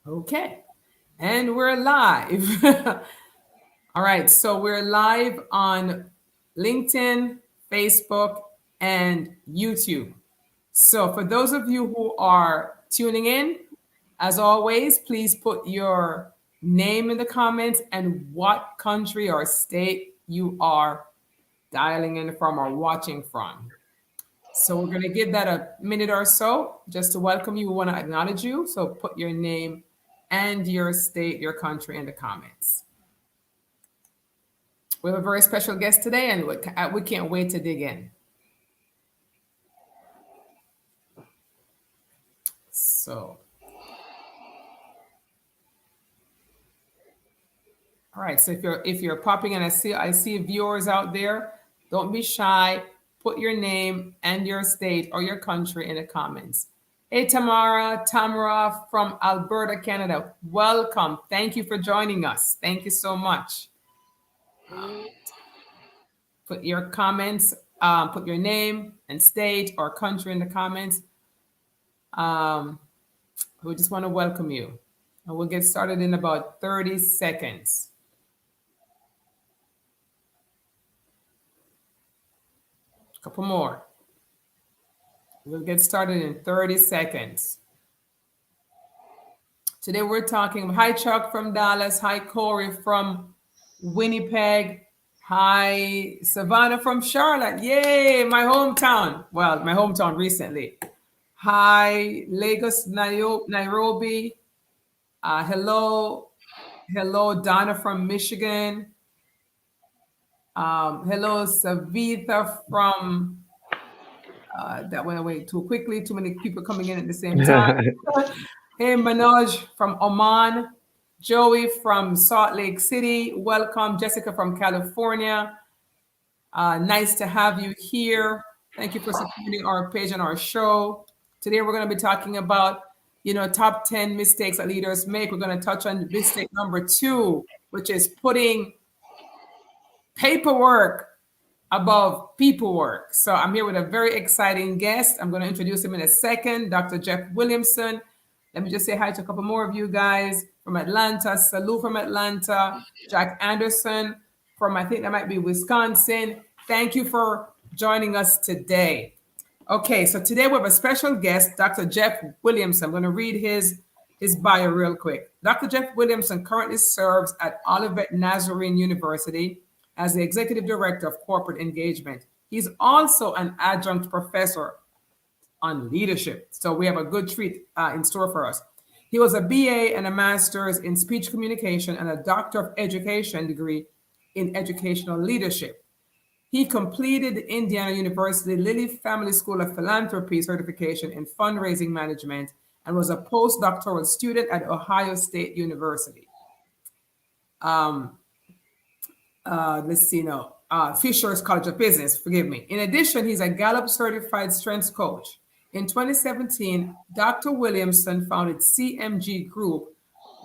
Okay. And we're live. All right. So we're live on LinkedIn, Facebook, and YouTube. So for those of you who are tuning in, as always, please put your name in the comments and what country or state you are dialing in from or watching from. So we're going to give that a minute or so just to welcome you. We want to acknowledge you. So put your name and your state, your country in the comments. We have a very special guest today, and we can't wait to dig in. So, all right. So if you're popping in, I see viewers out there. Don't be shy. Put your name and your state or your country in the comments. Hey, Tamara from Alberta, Canada. Welcome. Thank you for joining us. Thank you so much. Put your comments, put your name and state or country in the comments. Um, we just want to welcome you. And we'll get started in about 30 seconds. A couple more. We'll get started in 30 seconds. Today we're talking, hi Chuck from Dallas, hi Corey from Winnipeg, hi Savannah from Charlotte, yay, my hometown. Well, my hometown recently. Hi Lagos, Nairobi. Hello, Donna from Michigan. Hello, Savitha from. That went away too quickly. Too many people coming in at the same time. Hey, Manoj from Oman. Joey from Salt Lake City. Welcome. Jessica from California. Nice to have you here. Thank you for supporting our page and our show. Today we're going to be talking about, top 10 mistakes that leaders make. We're going to touch on mistake number 2, which is putting paperwork above people work. So I'm here with a very exciting guest. I'm going to introduce him in a second, Dr. Jeff Williamson. Let me just say hi to a couple more of you guys from Atlanta. Salute from Atlanta. Jack Anderson from, I think that might be Wisconsin. Thank you for joining us today. Okay, so today we have a special guest, Dr. Jeff Williamson. I'm going to read his bio real quick. Dr. Jeff Williamson currently serves at Olivet Nazarene University as the Executive Director of Corporate Engagement. He's also an adjunct professor on leadership. So we have a good treat in store for us. He was a BA and a master's in speech communication and a doctor of education degree in educational leadership. He completed the Indiana University Lilly Family School of Philanthropy certification in fundraising management and was a postdoctoral student at Ohio State University. Let's see now. Fisher's College of Business, forgive me. In addition, he's a Gallup certified strengths coach. In 2017, Dr. Williamson founded CMG Group,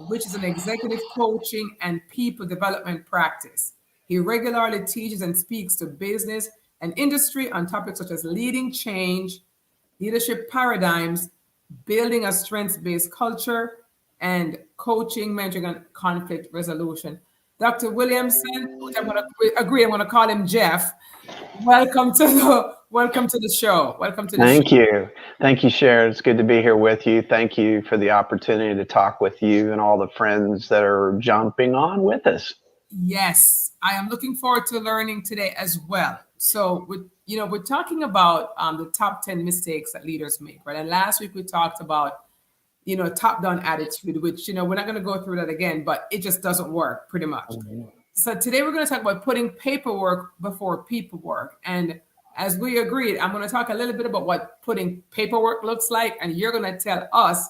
which is an executive coaching and people development practice. He regularly teaches and speaks to business and industry on topics such as leading change, leadership paradigms, building a strengths-based culture, and coaching, mentoring, and conflict resolution. Dr. Williamson, which I'm going to agree, I'm going to call him Jeff. Welcome to the show. Welcome to the show. Thank you, Sharon. It's good to be here with you. Thank you for the opportunity to talk with you and all the friends that are jumping on with us. Yes, I am looking forward to learning today as well. So, we're talking about the top 10 mistakes that leaders make, right? And last week we talked about, top-down attitude, which, we're not going to go through that again, but it just doesn't work pretty much. So today we're going to talk about putting paperwork before people work. And as we agreed, I'm going to talk a little bit about what putting paperwork looks like, and you're going to tell us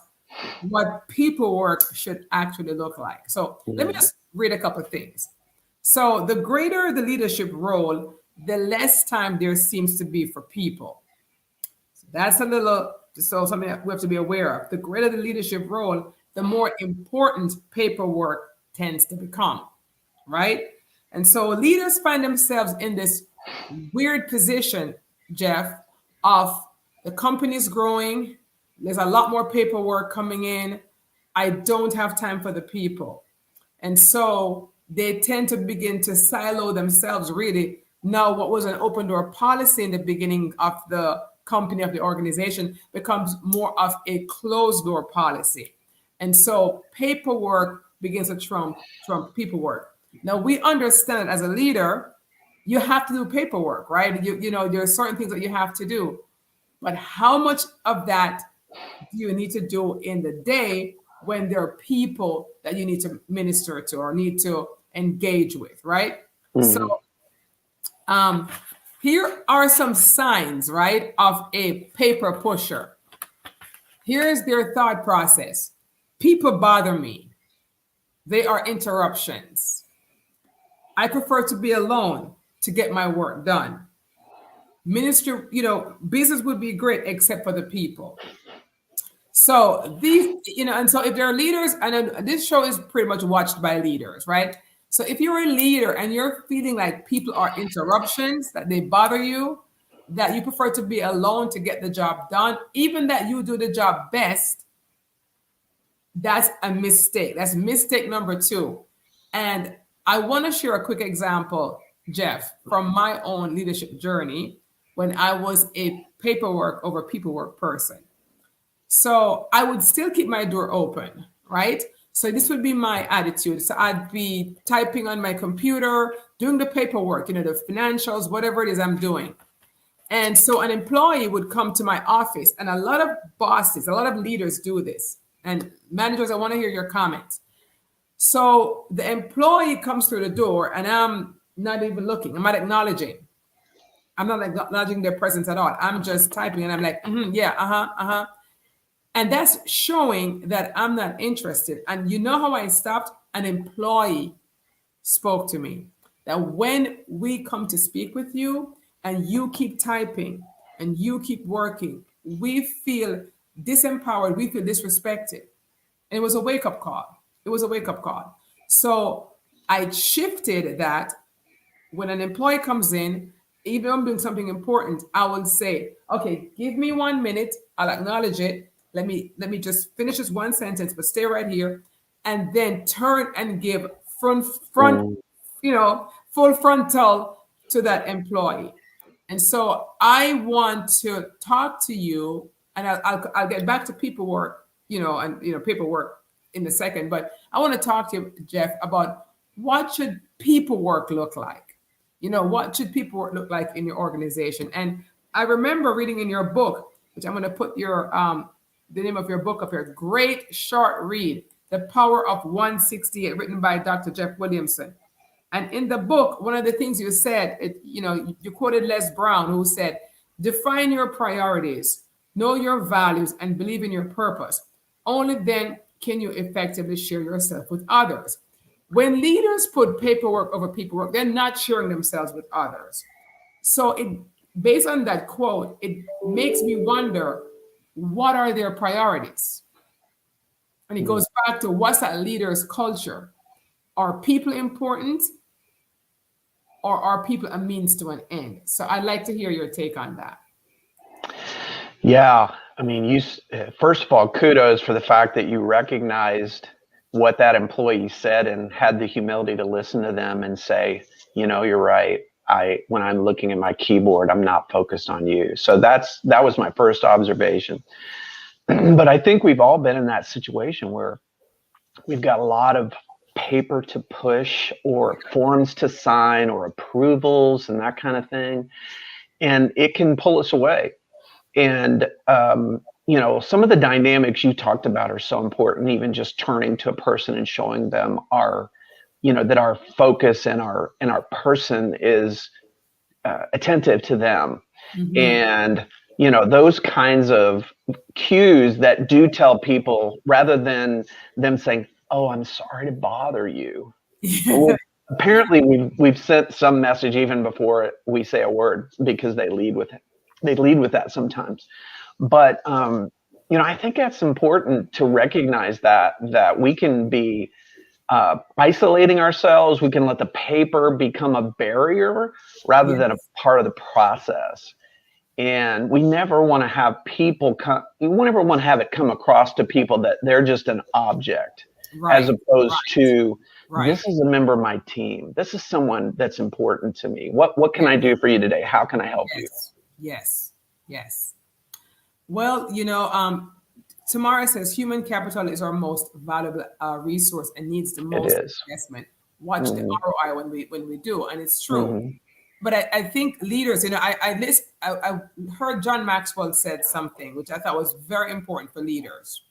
what people work should actually look like. So let me just read a couple of things. So the greater the leadership role, the less time there seems to be for people. So that's something that we have to be aware of. The greater the leadership role, the more important paperwork tends to become, right? And so leaders find themselves in this weird position, Jeff, of the company's growing. There's a lot more paperwork coming in. I don't have time for the people. And so they tend to begin to silo themselves really. Now, what was an open door policy in the beginning of the company, of the organization, becomes more of a closed door policy. And so paperwork begins to trump people work. Now we understand as a leader, you have to do paperwork, right? You know, there are certain things that you have to do. But how much of that do you need to do in the day when there are people that you need to minister to or need to engage with, right? So Hmm. um, here are some signs, right, of a paper pusher. Here's their thought process. People bother me. They are interruptions. I prefer to be alone to get my work done. Minister, you know, business would be great except for the people. So these, you know, and so if there are leaders, and then this show is pretty much watched by leaders, right? So if you're a leader and you're feeling like people are interruptions, that they bother you, that you prefer to be alone to get the job done, even that you do the job best, that's a mistake. That's mistake number two. And I want to share a quick example, Jeff, from my own leadership journey when I was a paperwork over people work person. So I would still keep my door open, right? So this would be my attitude. So I'd be typing on my computer, doing the paperwork, you know, the financials, whatever it is I'm doing. And so an employee would come to my office, and a lot of bosses, a lot of leaders do this. And managers, I want to hear your comments. So the employee comes through the door, and I'm not even looking, I'm not acknowledging. I'm not acknowledging their presence at all. I'm just typing, and I'm like, yeah, uh-huh. And that's showing that I'm not interested. And you know how I stopped? An employee spoke to me that when we come to speak with you and you keep typing and you keep working, we feel disempowered, we feel disrespected. And it was a wake up call. It was a wake up call. So I shifted that when an employee comes in, even if I'm doing something important, I will say, okay, give me 1 minute. I'll acknowledge it. Let me just finish this one sentence, but stay right here, and then turn and give front, Hmm. you know, full frontal to that employee. And so I want to talk to you, and I'll get back to paperwork, you know, and you know paperwork in a second. But I want to talk to you, Jeff, about what should people work look like. You know, what should people work look like in your organization? And I remember reading in your book, which I'm going to put your the name of your book up here. Great short read, The Power of 168, written by Dr. Jeff Williamson. And in the book, one of the things you said, you know, you quoted Les Brown, who said, define your priorities, know your values, and believe in your purpose. Only then can you effectively share yourself with others. When leaders put paperwork over paperwork, they're not sharing themselves with others. So based on that quote, it makes me wonder, what are their priorities? And it goes back to, what's that leader's culture? Are people important, or are people a means to an end? So I'd like to hear your take on that. Yeah, I mean, first of all, kudos for the fact that you recognized what that employee said and had the humility to listen to them and say, you know, you're right. When I'm looking at my keyboard, I'm not focused on you. So that was my first observation. But I think we've all been in that situation where we've got a lot of paper to push or forms to sign or approvals and that kind of thing. And it can pull us away. And, you know, some of the dynamics you talked about are so important, even just turning to a person and showing them you know, that our focus and our person is attentive to them. Mm-hmm. And, you know, those kinds of cues that do tell people, rather than them saying, oh, I'm sorry to bother you. Well, apparently we've sent some message even before we say a word, because they lead with it. They lead with that sometimes. But you know, I think that's important to recognize that we can be isolating ourselves. We can let the paper become a barrier rather than a Yes. part of the process. And we never want to have people come, we never want to have it come across to people that they're just an object, as Right. opposed Right. to, Right. this is a member of my team. This is someone that's important to me. What can Yes. I do for you today? How can I help you? Yes. Yes. Yes. Well, Tamara says human capital is our most valuable resource and needs the It most is. investment. Watch the Mm-hmm. ROI when we do, and it's true. Mm-hmm. But I think leaders, I heard John Maxwell said something which I thought was very important for leaders.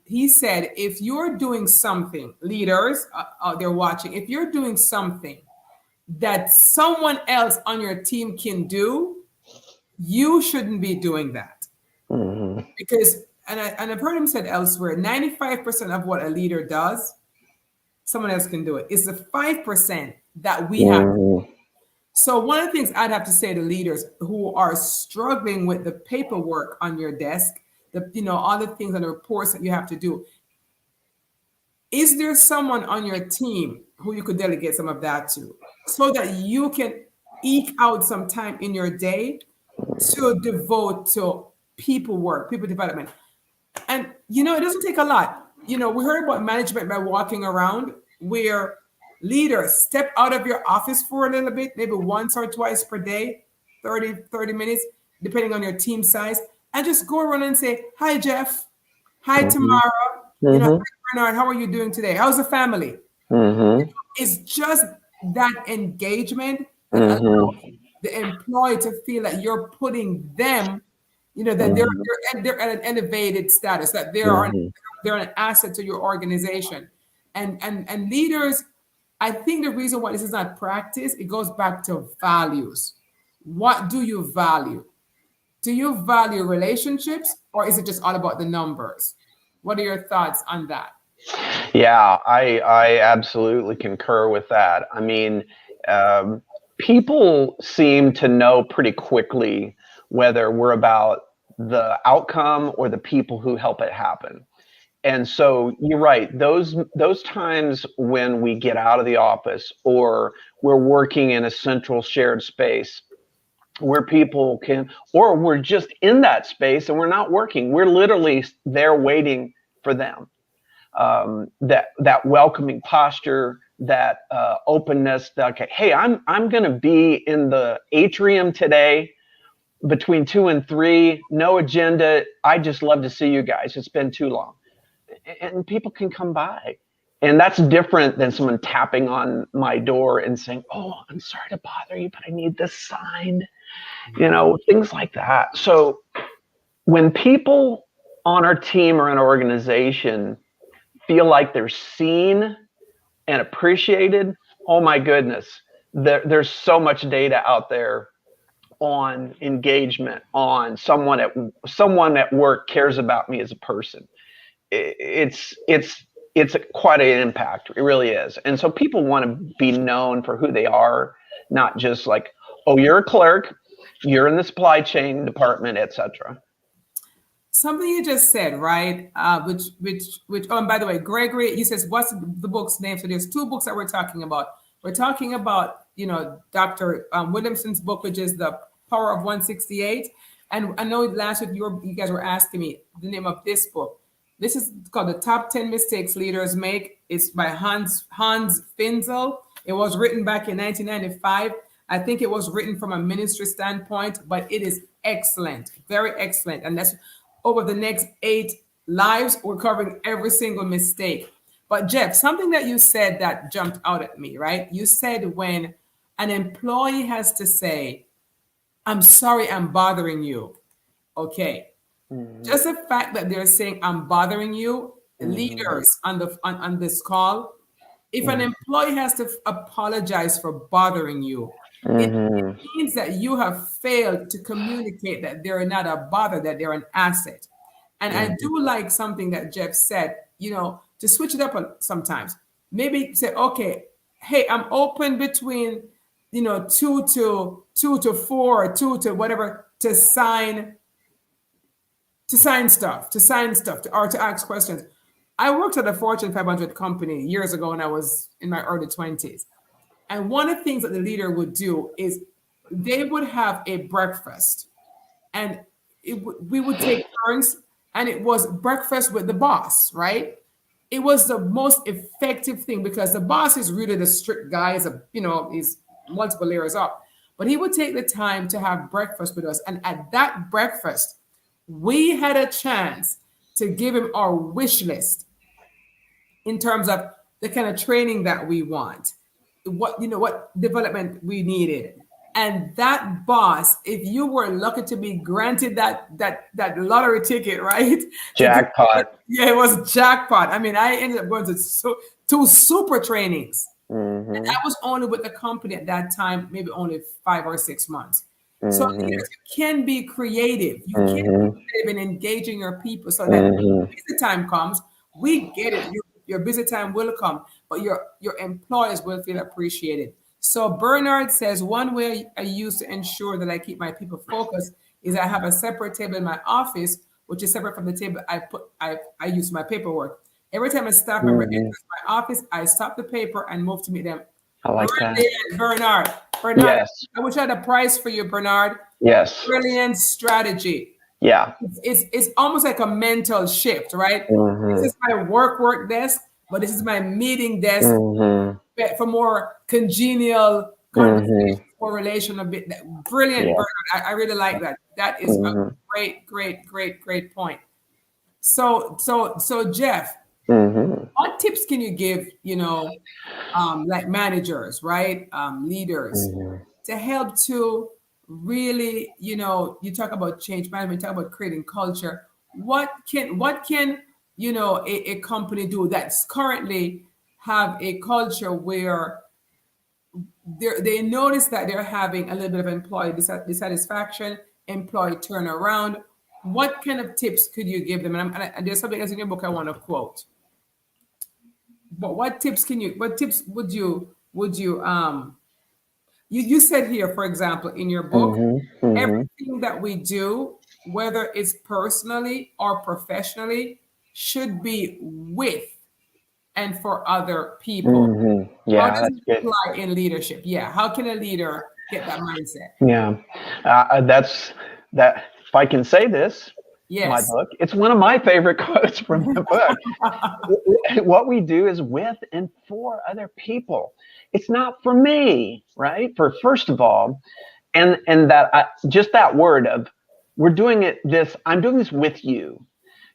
He said, if you're doing something, leaders out there watching, if you're doing something that someone else on your team can do, you shouldn't be doing that. Mm-hmm. Because, I've heard him said elsewhere, 95% of what a leader does, someone else can do it. It's the 5% that we have. Mm-hmm. So one of the things I'd have to say to leaders who are struggling with the paperwork on your desk, all the things and the reports that you have to do, is there someone on your team who you could delegate some of that to so that you can eke out some time in your day to devote to people work, people development? And it doesn't take a lot. We heard about management by walking around, where leaders step out of your office for a little bit, maybe once or twice per day, 30 minutes, depending on your team size, and just go around and say, hi, Jeff. Hi, Mm-hmm. Tamara. Hi, Mm-hmm. Bernard. How are you doing today? How's the family? Mm-hmm. It's just that engagement that allows Mm-hmm. the employee to feel that you're putting them, that they're Mm-hmm. they're at an elevated status, that Mm-hmm. they're an asset to your organization, and leaders. I think the reason why this is not practice, it goes back to values. What do you value? Do you value relationships, or is it just all about the numbers? What are your thoughts on that? Yeah, I absolutely concur with that. I mean, um, people seem to know pretty quickly whether we're about the outcome or the people who help it happen. And so you're right. Those times when we get out of the office or we're working in a central shared space where people can, or we're just in that space and we're not working, we're literally there waiting for them, that welcoming posture, that openness. That, okay, hey, I'm going to be in the atrium today between 2 and 3. No agenda. I just love to see you guys. It's been too long, and people can come by. And that's different than someone tapping on my door and saying, "Oh, I'm sorry to bother you, but I need this signed." Things like that. So when people on our team or an organization feel like they're seen and appreciated, oh my goodness, there's so much data out there on engagement, on someone at work cares about me as a person. It's quite an impact. It really is. And so people want to be known for who they are, not just like, oh, you're a clerk, you're in the supply chain department, etc. Something you just said, right? Which. Oh, and by the way, Gregory, he says, "What's the book's name?" So there's two books that we're talking about. We're talking about, Dr. Williamson's book, which is The Power of 168. And I know last week you guys were asking me the name of this book. This is called The Top 10 Mistakes Leaders Make. It's by Hans Finzel. It was written back in 1995. I think it was written from a ministry standpoint, but it is excellent, very excellent. And that's over the next 8 lives, we're covering every single mistake. But Jeff, something that you said that jumped out at me, right? You said when an employee has to say, I'm sorry I'm bothering you. Okay. Mm-hmm. Just the fact that they're saying I'm bothering you, Mm-hmm. leaders on this call, if an Mm-hmm. employee has to apologize for bothering you, it Mm-hmm. means that you have failed to communicate that they're not a bother, that they're an asset. And I Mm-hmm. do like something that Jeff said, to switch it up sometimes. Maybe say, okay, hey, I'm open between, 2 to 4 or 2 to whatever to sign stuff, or to ask questions. I worked at a Fortune 500 company years ago when I was in my early 20s. And one of the things that the leader would do is they would have a breakfast, and we would take turns, and it was breakfast with the boss, right? It was the most effective thing because the boss is really the strict guy, is he's multiple layers up. But he would take the time to have breakfast with us. And at that breakfast, we had a chance to give him our wish list in terms of the kind of training that we want, what development we needed. And that boss, if you were lucky to be granted that lottery ticket, right? To do, Jackpot. yeah, it was jackpot. I mean, I ended up going to two super trainings. And Mm-hmm. that was only with the company at that time, maybe only 5 or 6 months. So Mm-hmm. leaders, you can be creative. You can be Mm-hmm. creative in engaging your people so that Mm-hmm. busy time comes, we get it. Your busy time will come, but your employees will feel appreciated. So Bernard says one way I use to ensure that I keep my people focused is I have a separate table in my office, which is separate from the table I use my paperwork. Every time a staff member Mm-hmm. enters my office, I stop the paper and move to meet them. I like that. Brilliant, Bernard. Bernard, Yes. I wish I had a prize for you, Bernard. Yes. Brilliant strategy. Yeah. It's almost like a mental shift, right? This Mm-hmm. is my work desk, but this is my meeting desk Mm-hmm. for more congenial conversations, Mm-hmm. more relational. Brilliant, Yeah. Bernard. I really like that. That is a Mm-hmm. great point. So Jeff, Mm-hmm. what tips can you give, like managers, right? Leaders Mm-hmm. to help to really, you talk about change management, talk about creating culture. What can a company do that's currently have a culture where they notice that they're having a little bit of employee dissatisfaction, employee turnaround. What kind of tips could you give them? And there's something else in your book I want to quote. But what tips would you said here, for example, in your book, Mm-hmm. Mm-hmm. everything that we do, whether it's personally or professionally, should be with and for other people. Mm-hmm. How Yeah, does that's it good. apply in leadership? Yeah. How can a leader get that mindset? Yeah, that's that. If I can say this, my Yes. book. It's one of my favorite quotes from the book. What we do is with and for other people. It's not for me, right? For first of all, and just that word of we're doing it. This I'm doing this with you.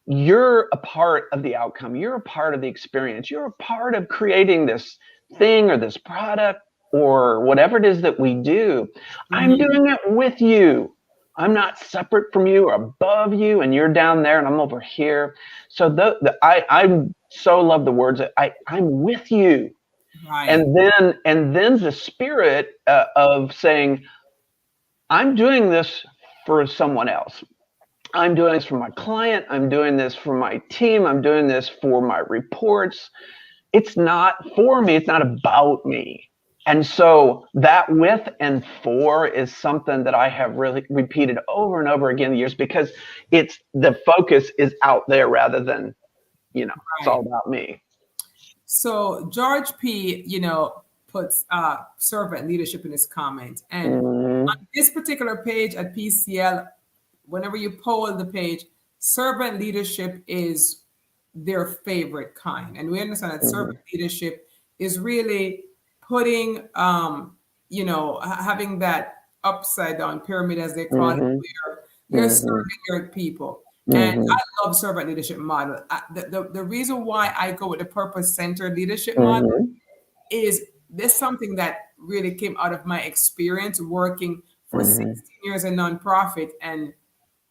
You're a part of the outcome. You're a part of the experience. You're a part of creating this thing or this product or whatever it is that we do. I'm Mhm. doing it with you. I'm not separate from you or above you, and you're down there and I'm over here. So I so love the words that I'm with you, Right. and then the spirit of saying I'm doing this for someone else. I'm doing this for my client. I'm doing this for my team. I'm doing this for my reports. It's not for me. It's not about me. And so that with and for is something that I have really repeated over and over again in the years because it's the focus is out there rather than, it's all Right. about me. So George P, puts servant leadership in his comment. And Mm-hmm. on this particular page at PCL, whenever you poll the page, servant leadership is their favorite kind. And we understand that Mm-hmm. servant leadership is really putting, having that upside down pyramid, as they call it, Mm-hmm. where you're Mm-hmm. serving your people. And Mm-hmm. I love servant leadership model. The reason why I go with the purpose centered leadership model Mm-hmm. is this something that really came out of my experience working for Mm-hmm. 16 years in nonprofit and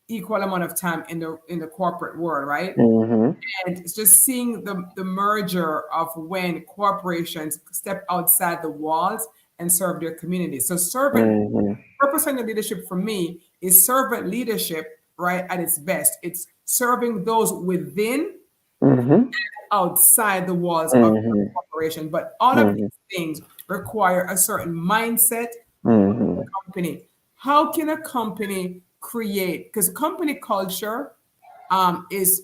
equal amount of time in the corporate world, right? Mm-hmm. And it's just seeing the merger of when corporations step outside the walls and serve their community. So servant Mm-hmm. purpose and leadership for me is servant leadership, right? At its best, it's serving those within, Mm-hmm. outside the walls of the Mm-hmm. corporation. But all of Mm-hmm. these things require a certain mindset of the Mm-hmm. company. How can a company create? Because company culture is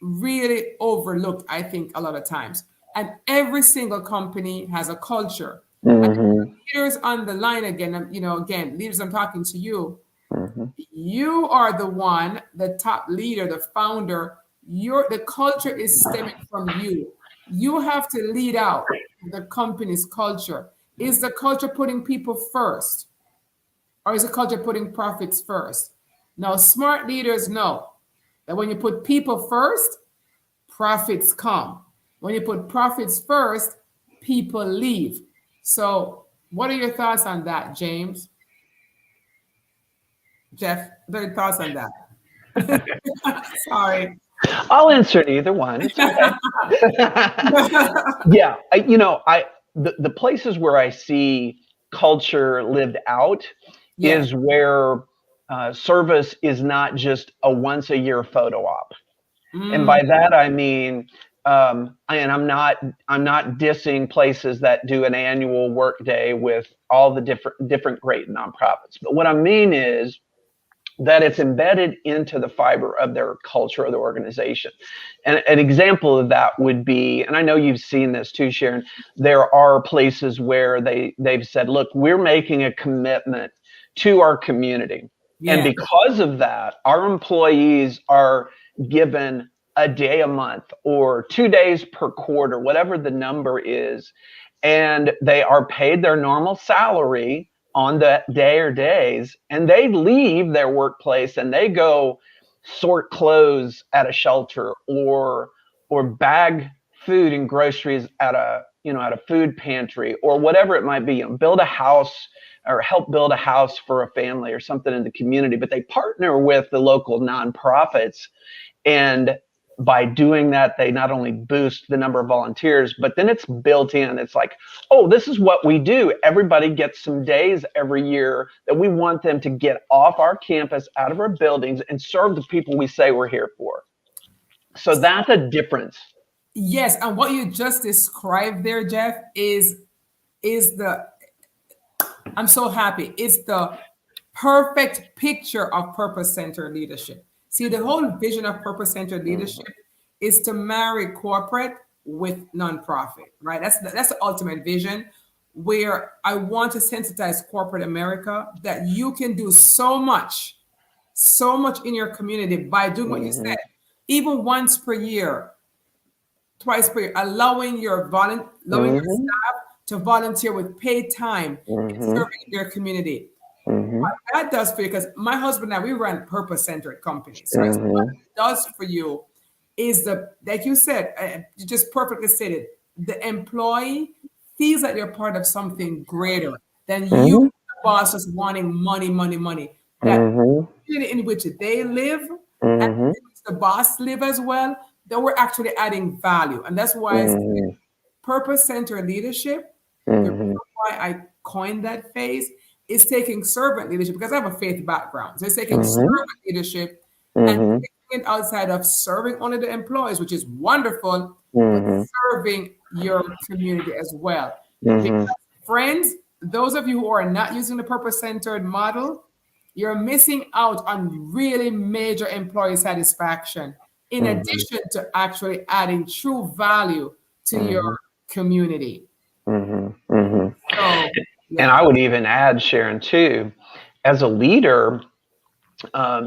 really overlooked, I think, a lot of times. And every single company has a culture. Mm-hmm. Leaders on the line again, again, leaders, I'm talking to you. Mm-hmm. You are the one, the top leader, the founder. The culture is stemming from you. You have to lead out the company's culture. Is the culture putting people first, or is the culture putting profits first? Now, smart leaders know that when you put people first, profits come. When you put profits first, people leave. So, what are your thoughts on that, James? Jeff, what are your thoughts on that? Sorry. I'll answer either one. It's okay. Yeah, the places where I see culture lived out Yes. is where service is not just a once a year photo op. And Mm, by that I mean, and I'm not dissing places that do an annual work day with all the different great nonprofits. But what I mean is that it's embedded into the fiber of their culture of the organization. And an example of that would be, and I know you've seen this too, Sharon, there are places where they've said, look, we're making a commitment to our community. And yeah. because of that, our employees are given a day a month or 2 days per quarter, whatever the number is, and they are paid their normal salary on that day or days, and they leave their workplace and they go sort clothes at a shelter or bag food and groceries at a food pantry or whatever it might be, build a house or help build a house for a family or something in the community. But they partner with the local nonprofits, and by doing that, they not only boost the number of volunteers, but then it's built in. It's like, oh, this is what we do. Everybody gets some days every year that we want them to get off our campus, out of our buildings, and serve the people we say we're here for. So that's a difference. Yes, and what you just described there, Jeff, is the I'm so happy. It's the perfect picture of purpose-centered leadership. See, the whole vision of purpose-centered leadership is to marry corporate with nonprofit, right? That's the ultimate vision where I want to sensitize corporate America that you can do so much in your community by doing what you Mm-hmm. said, even once per year, twice per year, allowing your Mm-hmm. staff to volunteer with paid time in Mm-hmm. serving your community. Mm-hmm. What that does for you, because my husband and I, we run purpose-centered companies, right? So what Mm-hmm. it does for you is like you said, you just perfectly stated, the employee feels that you're part of something greater than you, Mm-hmm. the boss, just wanting money, money, money. That Mm-hmm. community in which they live and Mm-hmm. in which the boss live as well, that we're actually adding value. And that's why I say Mm-hmm. purpose-centered leadership, the reason Mm-hmm. why I coined that phrase is taking servant leadership, because I have a faith background. So it's taking Mm-hmm. servant leadership and Mm-hmm. taking it outside of serving only the employees, which is wonderful, but Mm-hmm. serving your community as well. Because Mm-hmm. friends, those of you who are not using the purpose-centered model, you're missing out on really major employee satisfaction, in Mm-hmm. addition to actually adding true value to your Mm-hmm. community. Mm-hmm. Mm-hmm. So, And yeah. I would even add, Sharon, too, as a leader,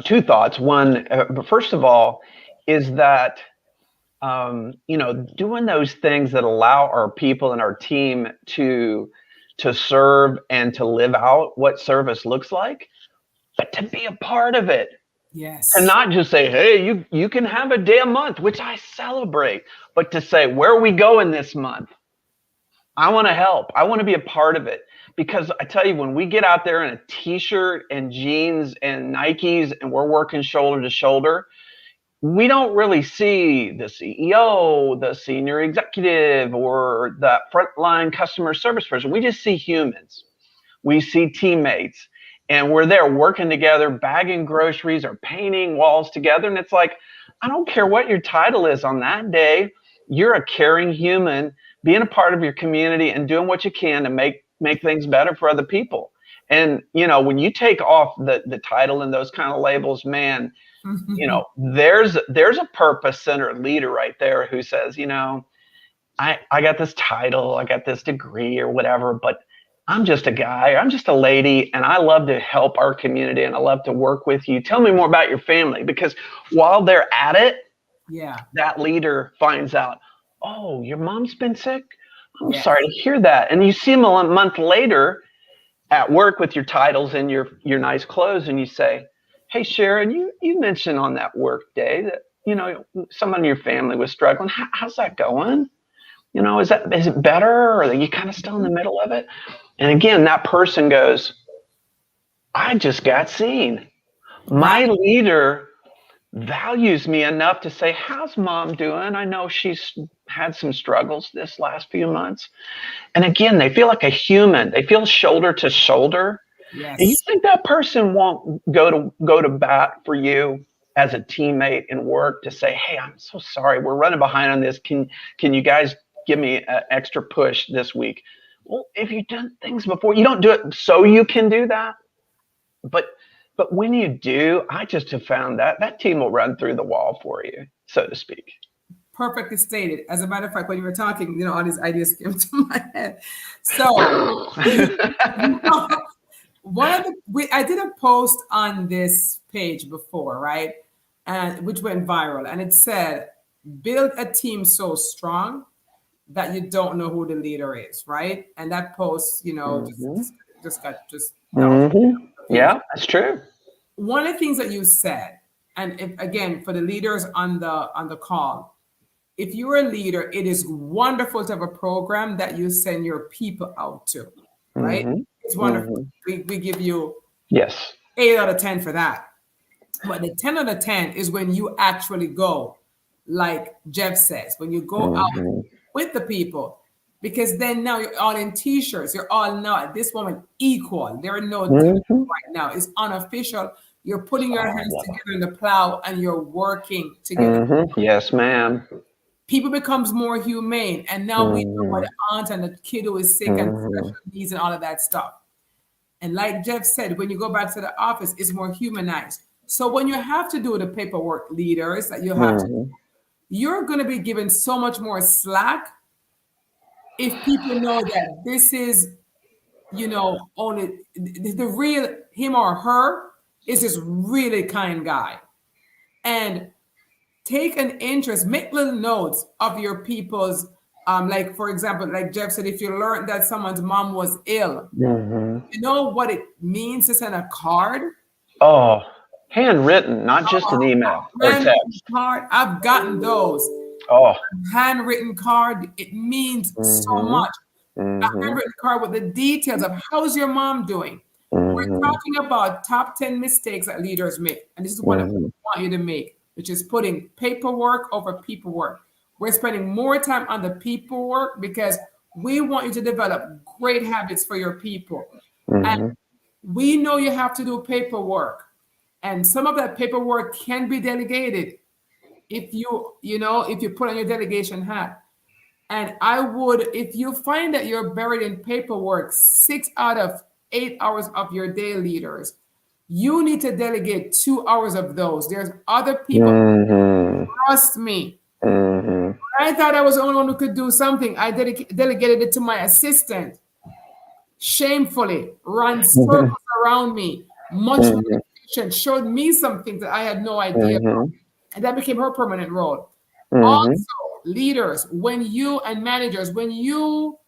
two thoughts. One, but first of all, is that doing those things that allow our people and our team to serve and to live out what service looks like, but to be a part of it. To Yes. not just say, hey, you can have a day a month, which I celebrate, but to say, where are we going this month? I want to help. I want to be a part of it. Because I tell you, when we get out there in a t-shirt and jeans and Nikes and we're working shoulder to shoulder, we don't really see the CEO, the senior executive, or the frontline customer service person. We just see humans. We see teammates, and we're there working together, bagging groceries or painting walls together. And it's like, I don't care what your title is on that day. You're a caring human, being a part of your community and doing what you can to make things better for other people. And when you take off the title and those kind of labels, man, there's a purpose centered leader right there who says, I got this title, I got this degree or whatever, but I'm just a guy, I'm just a lady, and I love to help our community and I love to work with you. Tell me more about your family. Because while they're at it, Yeah. that leader finds out, oh, your mom's been sick? I'm sorry Yes. to hear that. And you see them a month later at work with your titles and your nice clothes, and you say, hey, Sharon, you mentioned on that work day that, someone in your family was struggling. How's that going? Is it better, or are you kind of still in the middle of it? And again, that person goes, I just got seen. That My leader values me enough to say, how's mom doing? I know she's had some struggles this last few months. And again, they feel like a human. They feel shoulder to shoulder. And you yes. think that person won't go to bat for you as a teammate in work to say, hey, I'm so sorry, we're running behind on this. Can you guys give me an extra push this week? Well, if you've done things before, you don't do it so you can do that. But when you do, I just have found that team will run through the wall for you, so to speak. Perfectly stated. As a matter of fact, when you were talking, all these ideas came to my head. So, one of I did a post on this page before, right? And which went viral, and it said, "Build a team so strong that you don't know who the leader is," right? And that post, Mm-hmm. just got just that was Mm-hmm. the page. Yeah, that's true. One of the things that you said, and again for the leaders on the call, if you're a leader, it is wonderful to have a program that you send your people out to, right? Mm-hmm. It's wonderful. Mm-hmm. We give you Yes. 8 out of 10 for that. But the 10 out of 10 is when you actually go, like Jeff says, when you go out Mm-hmm. with the people, because then now you're all in t-shirts. You're all now at this moment equal. There are no difference Mm-hmm. right now. It's unofficial. You're putting your Oh, I hands love together in the plow and you're working it. together. Mm-hmm. Yes, ma'am. People becomes more humane, and now we know about Mm-hmm. the aunt and the kid who is sick and Mm-hmm. special needs and all of that stuff. And like Jeff said, when you go back to the office, it's more humanized. So when you have to do the paperwork, leaders, that you have to, Mm-hmm. you're going to be given so much more slack if people know that this is, only the real him or her is this really kind guy. And take an interest, make little notes of your people's, like for example, like Jeff said, if you learned that someone's mom was ill, Mm-hmm. you know what it means to send a card. Oh, handwritten, not just an email or Handwritten text. card, I've gotten those. Oh. Handwritten card, it means so Mm-hmm. much. A Mm-hmm. handwritten card with the details of how's your mom doing. We're Mm-hmm. talking about top 10 mistakes that leaders make. And this is one of them Mm-hmm. I want you to make, which is putting paperwork over people work. We're spending more time on the people work because we want you to develop great habits for your people. And Mm-hmm. we know you have to do paperwork. And some of that paperwork can be delegated if if you put on your delegation hat. And I would, if you find that you're buried in paperwork 6 out of 8 hours of your day, leaders, you need to delegate 2 hours of those. There's other people, Mm-hmm. trust me. Mm-hmm. I thought I was the only one who could do something. I delegated it to my assistant. Shamefully, ran circles around me, much more Mm-hmm. efficient, showed me some things that I had no idea about. Mm-hmm. And that became her permanent role. Mm-hmm. Also, leaders, and managers, when you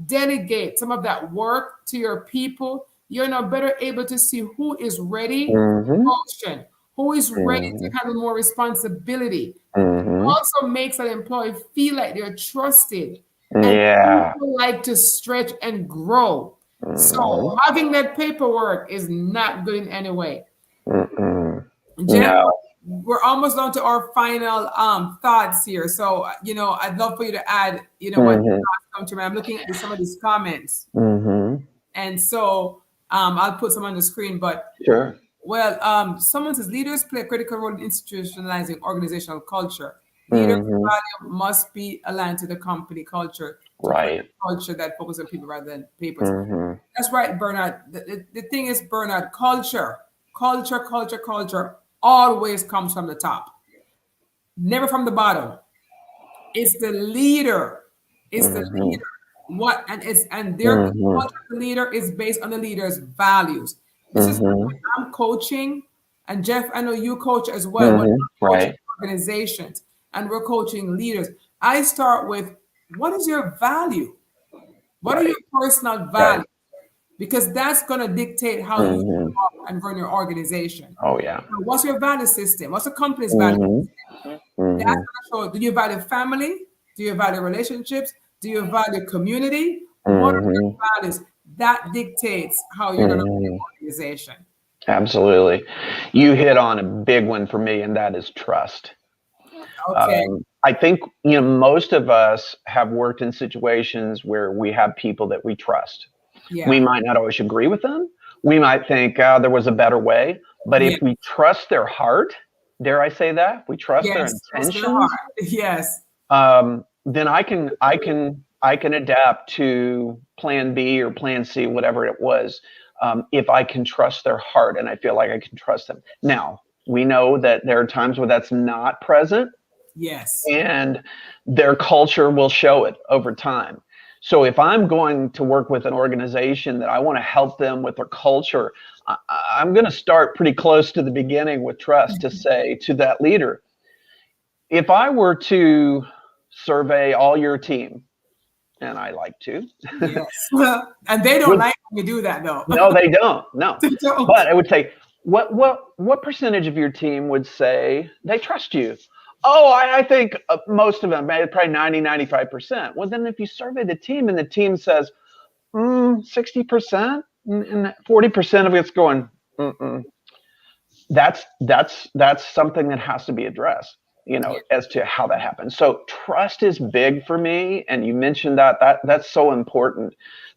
delegate some of that work to your people, you're now better able to see who is ready to Mm-hmm. function, who is ready to handle more responsibility. Mm-hmm. Also makes an employee feel like they're trusted and Yeah. people like to stretch and grow. So Mm-hmm. having that paperwork is not good in any way. Mm-mm. Jeff, No. we're almost on to our final thoughts here. So, I'd love for you to add, when Mm-hmm. thoughts come to me. I'm looking at some of these comments. Mm-hmm. And so I'll put some on the screen. But, Sure. well, someone says leaders play a critical role in institutionalizing organizational culture. Leaders' Mm-hmm. value must be aligned to the company culture to create Right. a culture that focuses on people rather than papers. Mm-hmm. That's right, Bernard. The thing is, Bernard, culture always comes from the top, never from the bottom. It's the leader. It's the Mm-hmm. leader what and it's and their Mhm. culture of the leader is based on the leader's values. This is why Mhm. when I'm coaching, and Jeff, I know you coach as well. When Mhm. I'm coaching Right. organizations and we're coaching leaders, I start with what is your value? What are your Right. personal Right. values? Because that's going to dictate how you Mhm. show up and run your organization. Oh yeah. So what's your value system? What's the company's value? Mhm. That's Mhm. going to show, do you value family? Do you value relationships? Do you value community? What are Mhm. your values? That dictates how you're going to run Mhm. your organization. Absolutely. You hit on a big one for me, and that is trust. Okay. I think, most of us have worked in situations where we have people that we trust. We Yeah. might not always agree with them. We might think, there was a better way. But Yeah. if we trust their heart, dare I say that? If we trust their Yes. Trust their heart. intentions, Yes. then I can adapt to plan B or plan C, whatever it was, if I can trust their heart and I feel like I can trust them. Now, we know that there are times where that's not present, Yes. and their culture will show it over time. So if I'm going to work with an organization that I want to help them with their culture, I, I'm going to start pretty close to the beginning with trust to say to that leader, if I were to survey all your team, and I like to, Yes. And they don't would like when you do that, though. no, they don't, no. They don't. But I would say, what percentage of your team would say they trust you? Oh, I think most of them, probably 90, 95%. Well, then if you survey the team and the team says 60%, and 40% of it's going, mm-mm, that's something that has to be addressed, Yeah. as to how that happens. So trust is big for me, and you mentioned that's so important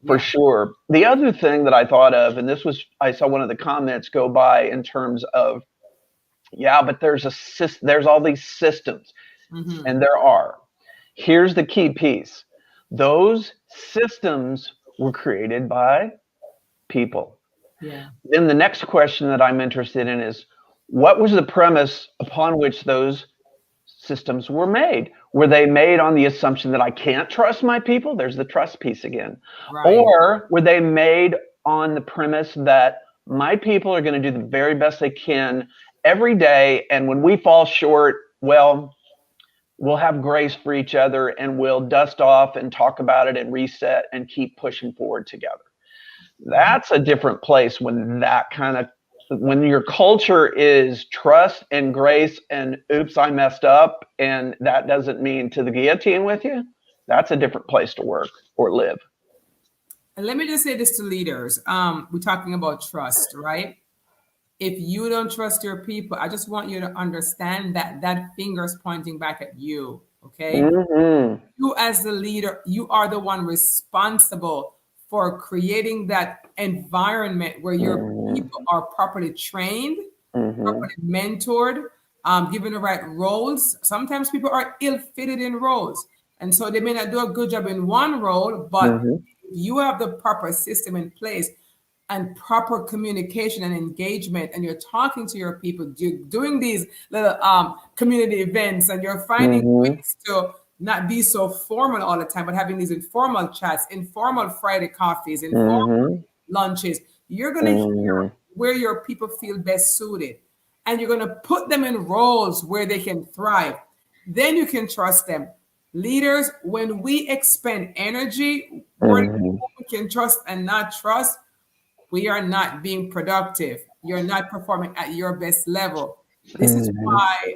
for Yeah. sure. The other thing that I thought of, and this was, I saw one of the comments go by in terms of, yeah, but there's all these systems, Hmm. and there are. Here's the key piece: those systems were created by people. Yeah. Then the next question that I'm interested in is, what was the premise upon which those systems were made? Were they made on the assumption that I can't trust my people? There's the trust piece again. Right. Or were they made on the premise that my people are going to do the very best they can every day, and when we fall short, well, we'll have grace for each other and we'll dust off and talk about it and reset and keep pushing forward together? That's a different place when your culture is trust and grace and oops, I messed up, and that doesn't mean to the guillotine with you. That's a different place to work or live. And let me just say this to leaders. We're talking about trust, right? If you don't trust your people, I just want you to understand that that finger's pointing back at you. Okay. Mm-hmm. You, as the leader, you are the one responsible for creating that environment where your Mm-hmm. people are properly trained, Mm-hmm. properly mentored, given the right roles. Sometimes people are ill fitted in roles. And so they may not do a good job in one role, but Mm-hmm. you have the proper system in place and proper communication and engagement, and you're talking to your people, you're doing these little community events, and you're finding Mm-hmm. ways to not be so formal all the time, but having these informal chats, informal Friday coffees, informal Mm-hmm. lunches. You're going to hear Mm-hmm. where your people feel best suited, and you're going to put them in roles where they can thrive. Then you can trust them. Leaders, when we expend energy where Mm-hmm. we can trust and not trust, we are not being productive. You're not performing at your best level. This is Mm-hmm. why,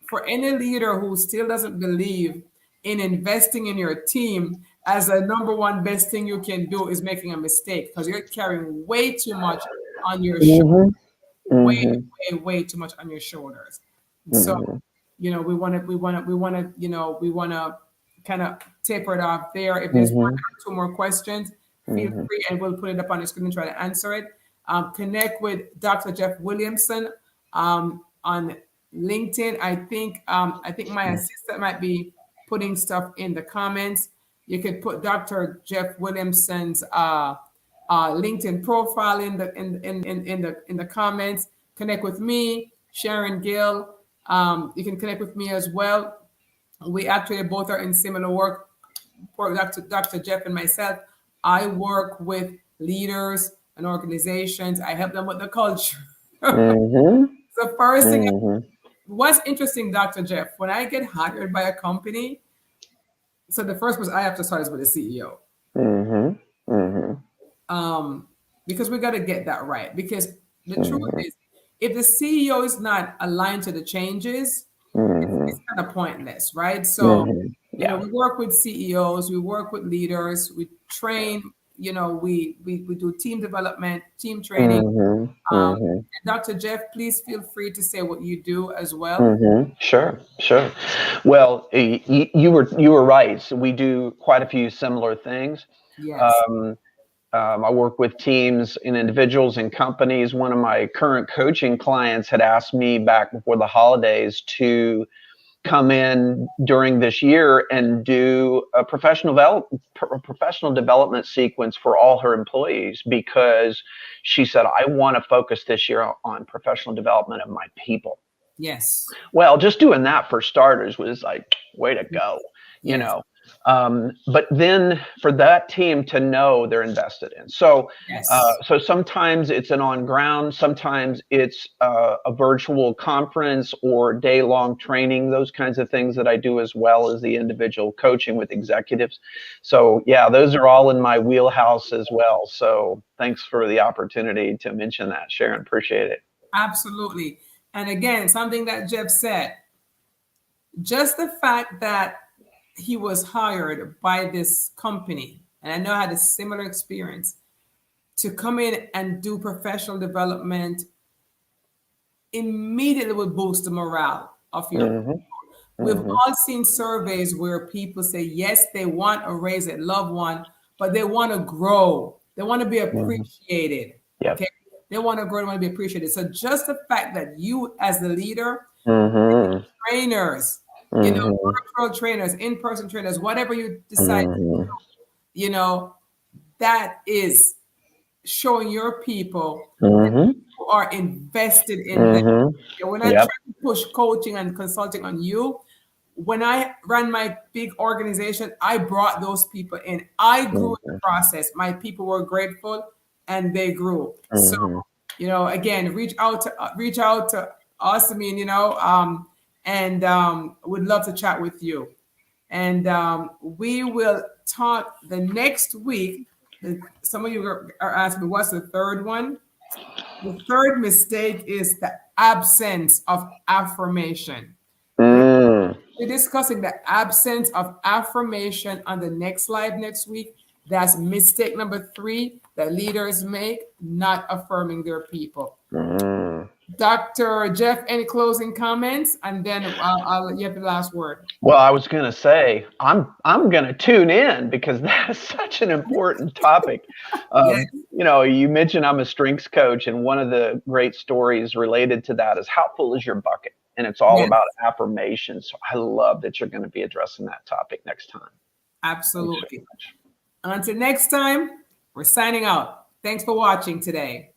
for any leader who still doesn't believe in investing in your team as a number one best thing you can do, is making a mistake, because you're carrying way too much on your shoulders, Mm-hmm. way, Mm-hmm. way too much on your shoulders. And so, Mm-hmm. we want to kind of taper it off there. If there's one Mm-hmm. or two more questions, feel Mm-hmm. free, and we'll put it up on the screen and try to answer it. Connect with Dr. Jeff Williamson on LinkedIn. I think my assistant might be putting stuff in the comments. You could put Dr. Jeff Williamson's LinkedIn profile in the comments. Connect with me, Sharon Gill. You can connect with me as well. We actually both are in similar work. for Dr. Jeff and myself, I work with leaders and organizations. I help them with the culture. Mm-hmm. The first thing, Mm-hmm. what's interesting, Dr. Jeff, when I get hired by a company, so the first person I have to start is with the CEO. Mm-hmm. Mm-hmm. um, because we got to get that right. Because the truth Mm-hmm. is, if the CEO is not aligned to the changes, Mm-hmm. it's kind of pointless, right? So, Mm-hmm. Yeah. we work with CEOs, we work with leaders, we train, we do team development, team training. Mm-hmm. Mm-hmm. And Dr. Jeff, please feel free to say what you do as well. Mm-hmm. Sure, sure. Well, you were right. So we do quite a few similar things. Yes, Um, I work with teams and individuals and companies. One of my current coaching clients had asked me back before the holidays to come in during this year and do a professional development sequence for all her employees, because she said, I want to focus this year on professional development of my people. yes, Well, just doing that for starters was like, way to go, you yes, know. But then for that team to know they're invested in. So, yes. so sometimes it's an on ground, sometimes it's a virtual conference or day long training, those kinds of things that I do, as well as the individual coaching with executives. So, yeah, those are all in my wheelhouse as well. So, thanks for the opportunity to mention that, Sharon. Appreciate it. Absolutely. And again, something that Jeff said, just the fact that he was hired by this company, and I know I had a similar experience, to come in and do professional development immediately would boost the morale of your people. Hmm. We've Hmm. all seen surveys where people say, yes, they want a raise at loved one, but they want to grow. They want to be Hmm. appreciated. Yep. Okay. They want to grow, they want to be appreciated. So just the fact that you as the leader, Hmm. trainers, Hmm. virtual trainers, in-person trainers, whatever you decide, Hmm. you know, that is showing your people that Hmm. you are invested in them. Hmm. And we're not Yep. trying to push coaching and consulting on you. When I ran my big organization, I brought those people in. I grew in the Hmm. process. My people were grateful and they grew. So, Hmm. again, reach out to us. I mean, and would love to chat with you. And we will talk the next week. Some of you are asking, what's the third one? The third mistake is the absence of affirmation. Mm. We're discussing the absence of affirmation on the next live next week. That's mistake number 3 that leaders make, not affirming their people. Mm. Dr. Jeff, any closing comments? And then you have the last word. Well, I was going to say I'm going to tune in, because that is such an important topic. Yes, You mentioned I'm a strengths coach, and one of the great stories related to that is, how full is your bucket? And it's all yes, about affirmation. So I love that you're going to be addressing that topic next time. Thanks so absolutely. much. Until next time, we're signing out. Thanks for watching today.